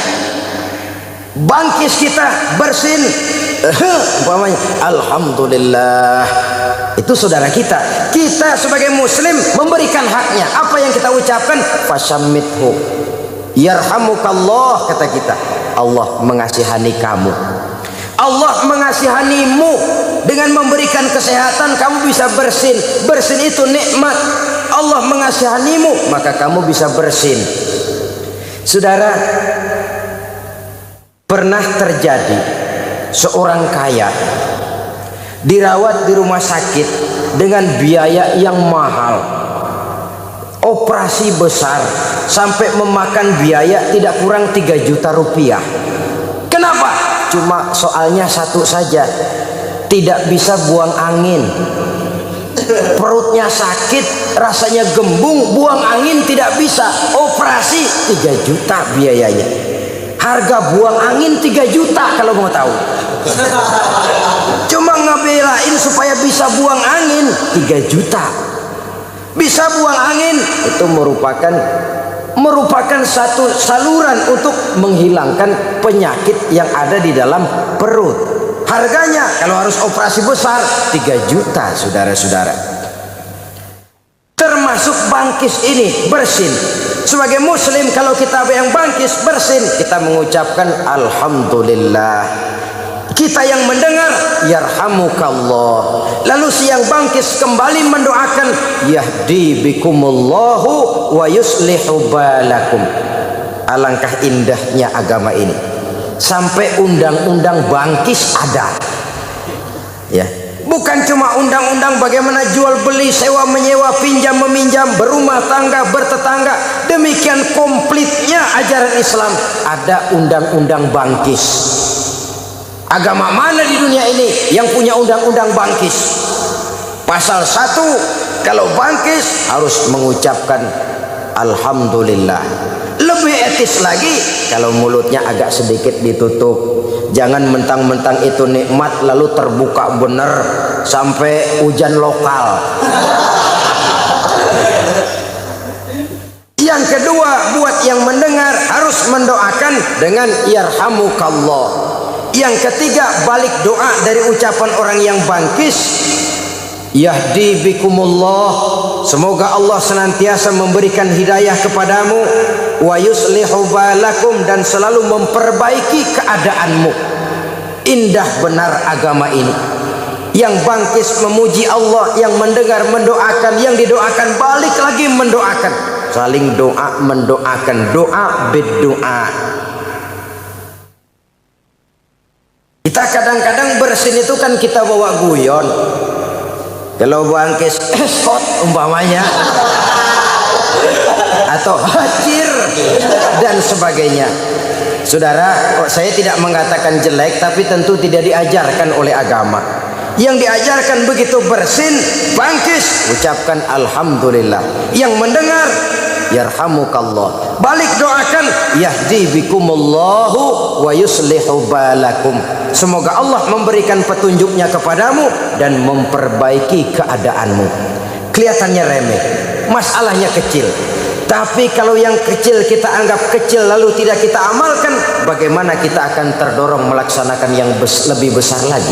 Bangkis kita bersin, umpamanya alhamdulillah. Itu saudara kita. Kita sebagai muslim memberikan haknya. Apa yang kita ucapkan? Fasammithu. Yarhamukallah, kata kita. Allah mengasihani kamu. Allah mengasihanimu dengan memberikan kesehatan, kamu bisa bersin. Bersin itu nikmat. Allah mengasihanimu, maka kamu bisa bersin. Saudara, pernah terjadi seorang kaya dirawat di rumah sakit dengan biaya yang mahal, operasi besar sampai memakan biaya tidak kurang 3 juta rupiah. Kenapa? Cuma soalnya satu saja, tidak bisa buang angin. Perutnya sakit, rasanya gembung, buang angin tidak bisa, operasi 3 juta biayanya. Harga buang angin 3 juta kalau mau tahu. Cuma ngebelain supaya bisa buang angin 3 juta. Bisa buang angin itu merupakan satu saluran untuk menghilangkan penyakit yang ada di dalam perut. Harganya kalau harus operasi besar 3 juta, saudara-saudara. Termasuk bangkis ini, bersin. Sebagai muslim, kalau kita yang bangkis bersin, kita mengucapkan alhamdulillah. Kita yang mendengar yarhamukallah. Lalu si yang bangkis kembali mendoakan yahdi bikumullahu wa yuslihu balakum. Alangkah indahnya agama ini, sampai undang-undang bangkis ada, ya. Bukan cuma undang-undang bagaimana jual beli, sewa menyewa, pinjam meminjam, berumah tangga, bertetangga. Demikian komplitnya ajaran Islam. Ada undang-undang bangkis. Agama mana di dunia ini yang punya undang-undang bangkis? Pasal 1, kalau bangkis harus mengucapkan alhamdulillah. Lebih etis lagi kalau mulutnya agak sedikit ditutup. Jangan mentang-mentang itu nikmat lalu terbuka bener sampai hujan lokal. Yang kedua, buat yang mendengar harus mendoakan dengan yarhamukallah. Yang ketiga, balik doa dari ucapan orang yang bangkis, yahdi bikumullah, semoga Allah senantiasa memberikan hidayah kepadamu, wa yuslihu balakum, dan selalu memperbaiki keadaanmu. Indah benar agama ini. Yang bangkis memuji Allah, yang mendengar mendoakan, yang didoakan balik lagi mendoakan. Saling doa mendoakan, doa berdoa. Kita kadang-kadang bersin itu kan kita bawa guyon. Kalau bangkis skot umpamanya, atau hacir dan sebagainya. Saudara, saya tidak mengatakan jelek, tapi tentu tidak diajarkan oleh agama. Yang diajarkan begitu bersin, bangkis, ucapkan alhamdulillah. Yang mendengar yarhamukallah. Balik doakan, yahdi bikumullahu wa yuslihu balakum. Semoga Allah memberikan petunjuknya kepadamu dan memperbaiki keadaanmu. Kelihatannya remeh, masalahnya kecil. Tapi kalau yang kecil kita anggap kecil lalu tidak kita amalkan, bagaimana kita akan terdorong melaksanakan yang lebih besar lagi?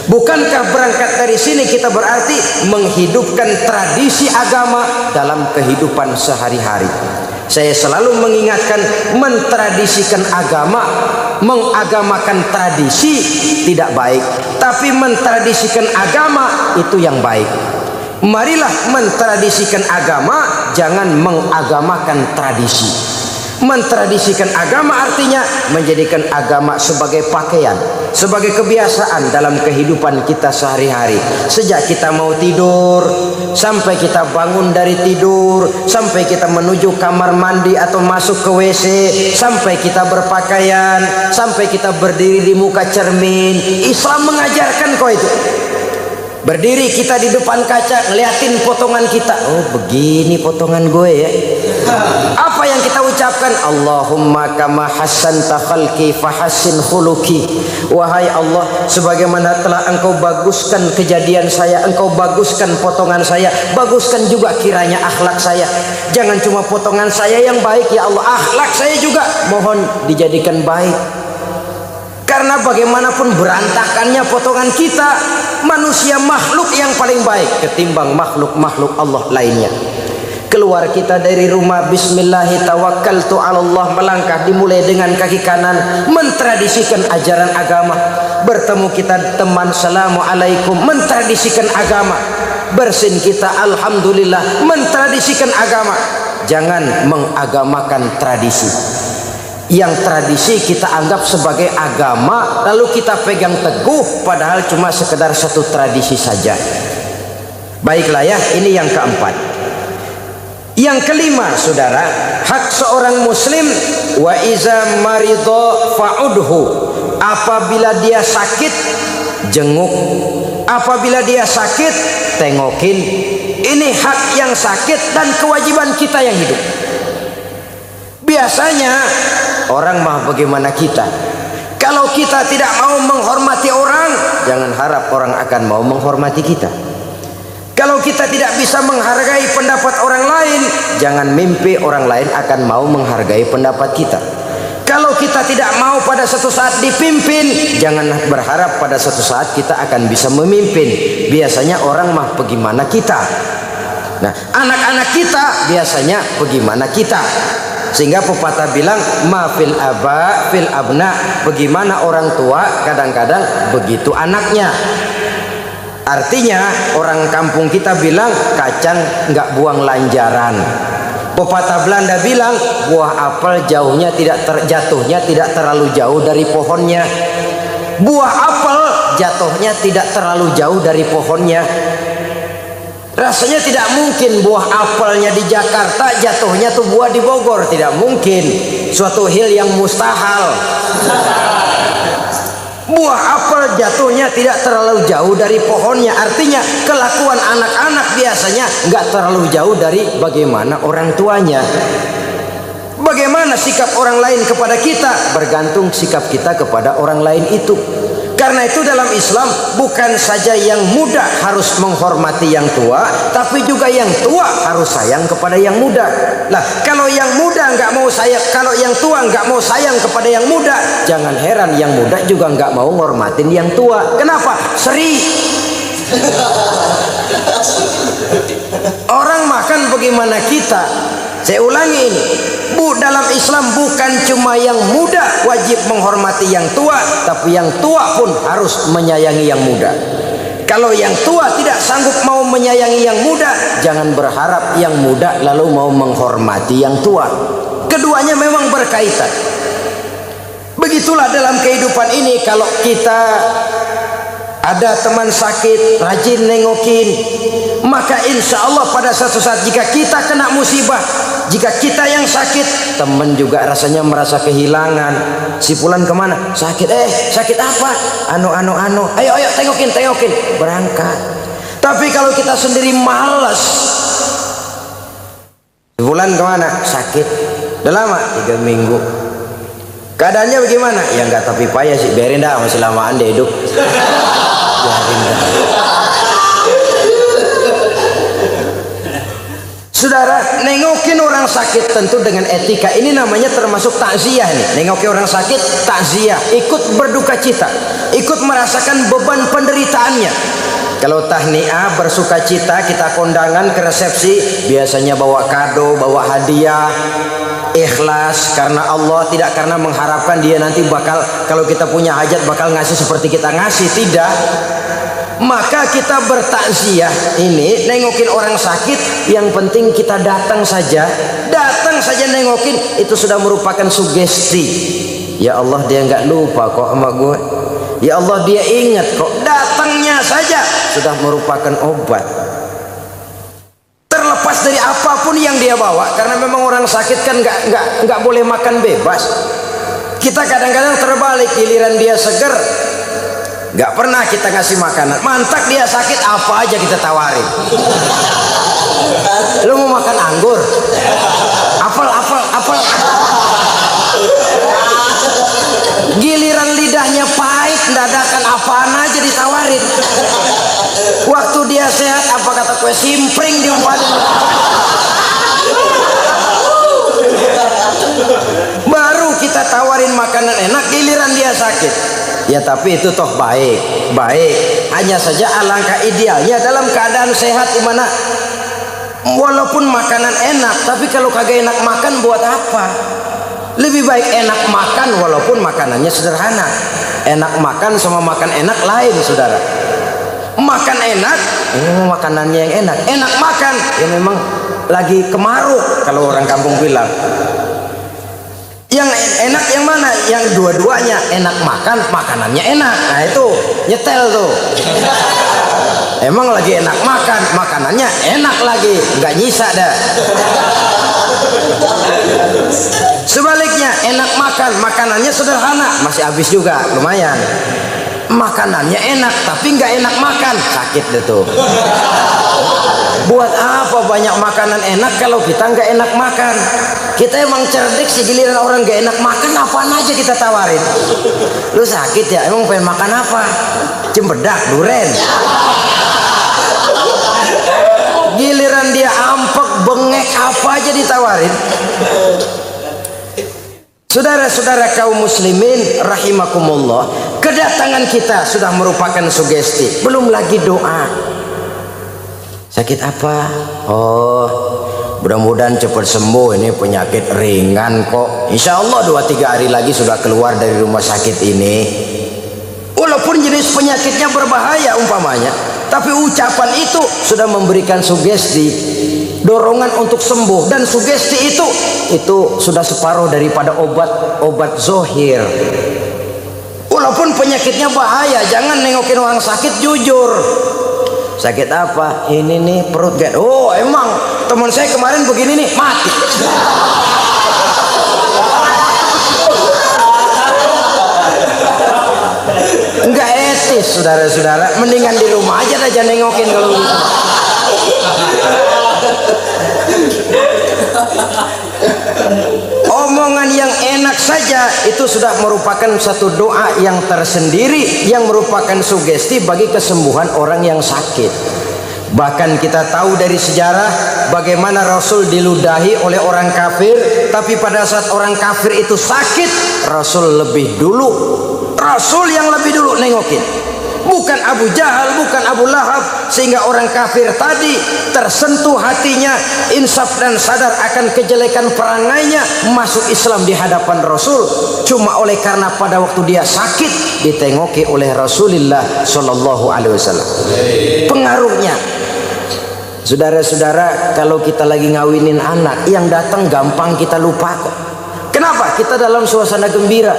Bukankah berangkat dari sini kita berarti menghidupkan tradisi agama dalam kehidupan sehari-hari? Saya selalu mengingatkan, mentradisikan agama, mengagamakan tradisi tidak baik, tapi mentradisikan agama itu yang baik. Marilah mentradisikan agama, jangan mengagamakan tradisi. Mentradisikan agama artinya menjadikan agama sebagai pakaian, sebagai kebiasaan dalam kehidupan kita sehari-hari. Sejak kita mau tidur, sampai kita bangun dari tidur, sampai kita menuju kamar mandi atau masuk ke WC, sampai kita berpakaian, sampai kita berdiri di muka cermin, Islam mengajarkan kok itu. Berdiri kita di depan kaca, ngeliatin potongan kita. Oh, begini potongan gue ya. Apa yang kita ucapkan? Allahumma kama hassanta khalqi fahassin khuluqi. Wahai Allah, sebagaimana telah engkau baguskan kejadian saya, engkau baguskan potongan saya, baguskan juga kiranya akhlak saya. Jangan cuma potongan saya yang baik ya Allah, akhlak saya juga mohon dijadikan baik. Karena bagaimanapun berantakannya potongan kita, manusia makhluk yang paling baik ketimbang makhluk-makhluk Allah lainnya. Keluar kita dari rumah, bismillahi tawakkaltu ala Allah, melangkah dimulai dengan kaki kanan, mentradisikan ajaran agama. Bertemu kita teman, assalamualaikum, mentradisikan agama. Bersin kita, alhamdulillah, mentradisikan agama. Jangan mengagamakan tradisi. Yang tradisi kita anggap sebagai agama, lalu kita pegang teguh, padahal cuma sekedar satu tradisi saja. Baiklah ya, ini yang keempat. Yang kelima, saudara, hak seorang muslim, wa iza maridho fa'udhu. Apabila dia sakit, jenguk. Apabila dia sakit, tengokin. Ini hak yang sakit dan kewajiban kita yang hidup. Biasanya orang mah bagaimana kita? Kalau kita tidak mau menghormati orang, jangan harap orang akan mau menghormati kita. Kalau kita tidak bisa menghargai pendapat orang lain, jangan mimpi orang lain akan mau menghargai pendapat kita. Kalau kita tidak mau pada suatu saat dipimpin, jangan berharap pada suatu saat kita akan bisa memimpin. Biasanya orang mah bagaimana kita? Nah, anak-anak kita biasanya bagaimana kita? Sehingga pepatah bilang, ma fil aba fil abna. Bagaimana orang tua, kadang-kadang begitu anaknya. Artinya orang kampung kita bilang, kacang nggak buang lanjaran. Pepatah Belanda bilang, buah apel jatuhnya tidak terlalu jauh dari pohonnya. Buah apel jatuhnya tidak terlalu jauh dari pohonnya. Rasanya tidak mungkin buah apelnya di Jakarta jatuhnya tuh buah di Bogor, tidak mungkin. Suatu hal yang mustahil. Buah apel jatuhnya tidak terlalu jauh dari pohonnya. Artinya kelakuan anak-anak biasanya nggak terlalu jauh dari bagaimana orang tuanya. Bagaimana sikap orang lain kepada kita, bergantung sikap kita kepada orang lain itu. Karena itu dalam Islam bukan saja yang muda harus menghormati yang tua, tapi juga yang tua harus sayang kepada yang muda. Lah, kalau yang muda nggak mau sayang, kalau yang tua nggak mau sayang kepada yang muda, jangan heran yang muda juga nggak mau ngormatin yang tua. Kenapa? Seri. Orang makan bagaimana kita? Saya ulangi ini. Dalam Islam bukan cuma yang muda wajib menghormati yang tua, tapi yang tua pun harus menyayangi yang muda. Kalau yang tua tidak sanggup mau menyayangi yang muda, jangan berharap yang muda lalu mau menghormati yang tua. Keduanya memang berkaitan. Begitulah dalam kehidupan ini, kalau kita ada teman sakit, rajin nengokin, maka insya Allah pada suatu saat jika kita kena musibah, jika kita yang sakit, teman juga rasanya merasa kehilangan. Si fulan kemana? Sakit. Sakit apa? Ayo tengokin. Berangkat. Tapi kalau kita sendiri malas, Bulan kemana? Sakit. Udah lama? 3 minggu. Keadaannya bagaimana? Ya enggak, tapi payah sih. Biarin dah, masih lamaan dia hidup. Biarin dah. Saudara, nengokin orang sakit tentu dengan etika. Ini namanya termasuk takziah nih. Nengokin orang sakit, takziah. Ikut berduka cita, ikut merasakan beban penderitaannya. Kalau tahniah, bersuka cita, kita kondangan ke resepsi, biasanya bawa kado, bawa hadiah. Ikhlas karena Allah, tidak karena mengharapkan dia nanti bakal, kalau kita punya hajat bakal ngasih seperti kita ngasih. Tidak. Maka kita bertakziah ini, nengokin orang sakit, yang penting kita datang saja nengokin, itu sudah merupakan sugesti. Ya Allah, dia nggak lupa kok sama gue. Ya Allah, dia ingat kok. Datangnya saja sudah merupakan obat. Terlepas dari apapun yang dia bawa, karena memang orang sakit kan nggak boleh makan bebas. Kita kadang-kadang terbalik, giliran dia seger, nggak pernah kita ngasih makanan. Mantak dia sakit, apa aja kita tawarin. Lu mau makan anggur? Apel. Giliran lidahnya pahit, dadakan apaan aja ditawarin. Waktu dia sehat, apa kata kue simpring diumpatin. Baru kita tawarin makanan enak, giliran dia sakit. Ya tapi itu toh baik. Hanya saja alangkah idealnya dalam keadaan sehat, di mana walaupun makanan enak, tapi kalau kagak enak makan buat apa? Lebih baik enak makan walaupun makanannya sederhana. Enak makan sama makan enak lain, saudara. Makan enak, ini memang makanannya yang enak. Enak makan, ya memang lagi kemaruk kalau orang kampung bilang. Yang enak yang mana? Yang dua-duanya enak makan, makanannya enak. Nah itu nyetel tuh. Emang lagi enak makan, makanannya enak lagi, nggak nyisa dah. Sebaliknya enak makan, makanannya sederhana, masih habis juga, lumayan. Makanannya enak, tapi nggak enak makan, sakit deh tuh. Buat apa banyak makanan enak kalau kita nggak enak makan? Kita emang cerdik sih, giliran orang nggak enak makan, apaan aja kita tawarin. Lu sakit ya, emang pengen makan apa? Cempedak, duren. Giliran dia ampek, bengek, apa aja ditawarin. Saudara-saudara kaum muslimin rahimakumullah, kedatangan kita sudah merupakan sugesti. Belum lagi doa. Sakit apa? Oh, mudah-mudahan cepat sembuh, ini penyakit ringan kok. Insya Allah 2-3 hari lagi sudah keluar dari rumah sakit ini. Walaupun jenis penyakitnya berbahaya umpamanya, tapi ucapan itu sudah memberikan sugesti, dorongan untuk sembuh. Dan sugesti itu sudah separuh daripada obat zohir. Walaupun penyakitnya bahaya, jangan nengokin orang sakit jujur. Sakit apa? Ini nih perut gak. Oh emang teman saya kemarin begini nih, mati. Enggak etis, saudara-saudara. Mendingan di rumah aja dah, jangan nengokin kalau gitu. Omongan yang enak saja itu sudah merupakan satu doa yang tersendiri, yang merupakan sugesti bagi kesembuhan orang yang sakit. Bahkan kita tahu dari sejarah bagaimana Rasul diludahi oleh orang kafir, tapi pada saat orang kafir itu sakit, Rasul lebih dulu. Rasul yang lebih dulu nengokin, bukan Abu Jahal, bukan Abu Lahab, sehingga orang kafir tadi tersentuh hatinya, insaf dan sadar akan kejelekan perangainya, masuk Islam di hadapan Rasul, cuma oleh karena pada waktu dia sakit ditengoki oleh Rasulullah Shallallahu Alaihi Wasallam. Pengaruhnya, saudara-saudara, kalau kita lagi ngawinin anak, yang datang gampang kita lupa kok. Kenapa? Kita dalam suasana gembira.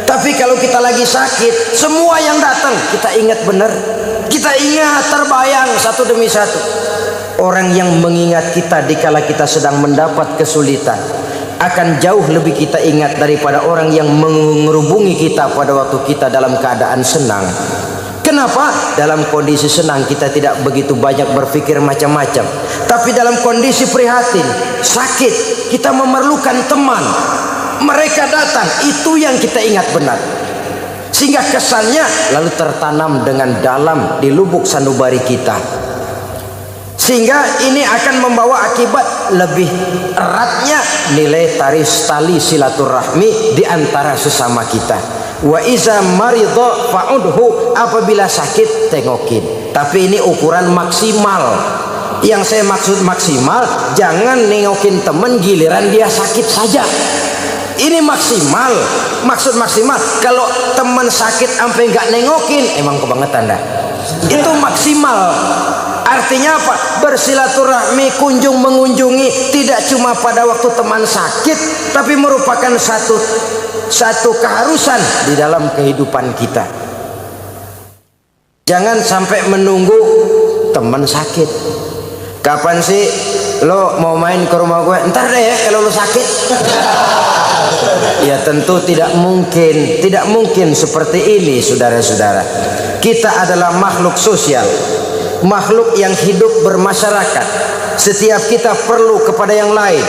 Tapi kalau kita lagi sakit, semua yang datang kita ingat benar. Kita ingat terbayang satu demi satu. Orang yang mengingat kita dikala kita sedang mendapat kesulitan akan jauh lebih kita ingat daripada orang yang mengerubungi kita pada waktu kita dalam keadaan senang. Kenapa? Kenapa? Dalam kondisi senang kita tidak begitu banyak berpikir macam-macam. Tapi dalam kondisi prihatin, sakit, kita memerlukan teman. Mereka datang, itu yang kita ingat benar. Sehingga kesannya lalu tertanam dengan dalam di lubuk sanubari kita. Sehingga ini akan membawa akibat lebih eratnya nilai tali silaturahmi di antara sesama kita. Wa iza maridho fa'udhu, apabila sakit tengokin. Tapi ini ukuran maksimal. Yang saya maksud maksimal, jangan nengokin teman giliran dia sakit saja. Ini maksimal. Maksud maksimal, kalau teman sakit sampai nggak nengokin, emang kebangetan dah. Itu maksimal. Artinya apa? Bersilaturahmi, kunjung mengunjungi tidak cuma pada waktu teman sakit, tapi merupakan satu keharusan di dalam kehidupan kita. Jangan sampai menunggu teman sakit. Kapan sih lo mau main ke rumah gue? Ntar deh ya kalau lo sakit. Ya tentu tidak mungkin seperti ini, saudara-saudara. Kita adalah makhluk sosial, makhluk yang hidup bermasyarakat. Setiap kita perlu kepada yang lain.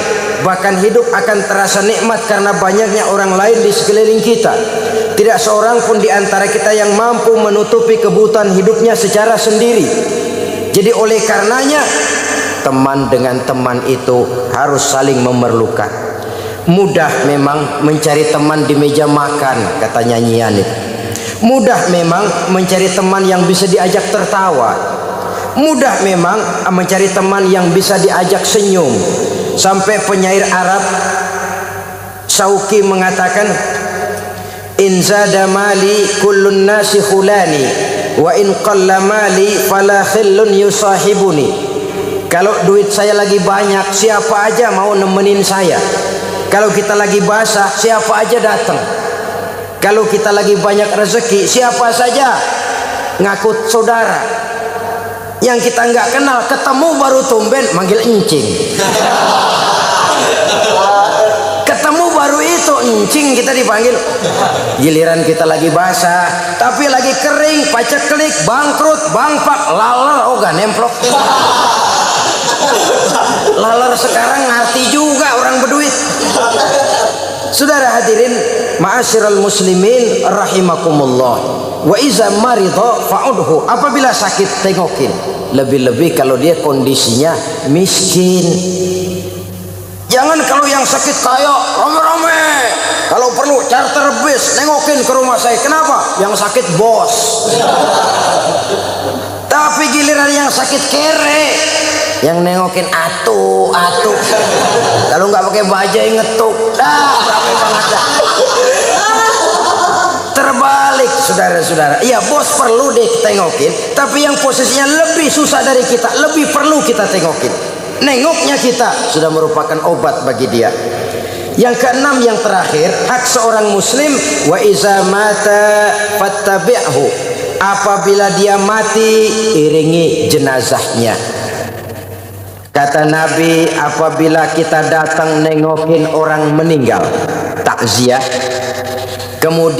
Bahkan hidup akan terasa nikmat karena banyaknya orang lain di sekeliling kita. Tidak seorang pun di antara kita yang mampu menutupi kebutuhan hidupnya secara sendiri. Jadi oleh karenanya, teman dengan teman itu harus saling memerlukan. Mudah memang mencari teman di meja makan, kata nyanyian itu. Mudah memang mencari teman yang bisa diajak tertawa. Mudah memang mencari teman yang bisa diajak senyum. Sampai penyair Arab Syauqi mengatakan, in zada mali kullun nasi khulani wa in qalla mali fala khillun yusahibuni. Kalau duit saya lagi banyak, siapa aja mau nemenin saya. Kalau kita lagi basah, siapa aja datang. Kalau kita lagi banyak rezeki, siapa saja ngaku saudara. Yang kita nggak kenal, ketemu baru tumben manggil encing. Ketemu baru itu encing kita dipanggil. Giliran kita lagi basah, tapi lagi kering, paceklik, bangkrut, bangpak, laler, oga nemplok. Laler sekarang ngerti juga orang berduit. Saudara hadirin ma'asyiral muslimin rahimakumullah. Wa iza maridho fa'udhu, apabila sakit tengokin. Lebih-lebih kalau dia kondisinya miskin. Jangan kalau yang sakit kaya rame-rame, kalau perlu charter bis nengokin ke rumah saya. Kenapa? Yang sakit bos. Tapi giliran yang sakit kere, yang nengokin atu. Kalau nggak pakai bajai ngetuk, rame banget dah. Terbalik, saudara-saudara. Iya, bos perlu deh tengokin, tapi yang posisinya lebih susah dari kita, lebih perlu kita tengokin. Nengoknya kita sudah merupakan obat bagi dia. Yang keenam, yang terakhir, hak seorang muslim, wa iza mata fattabi'hu, apabila dia mati iringi jenazahnya. Kata Nabi, apabila kita datang nengokin orang meninggal, takziah, kemudian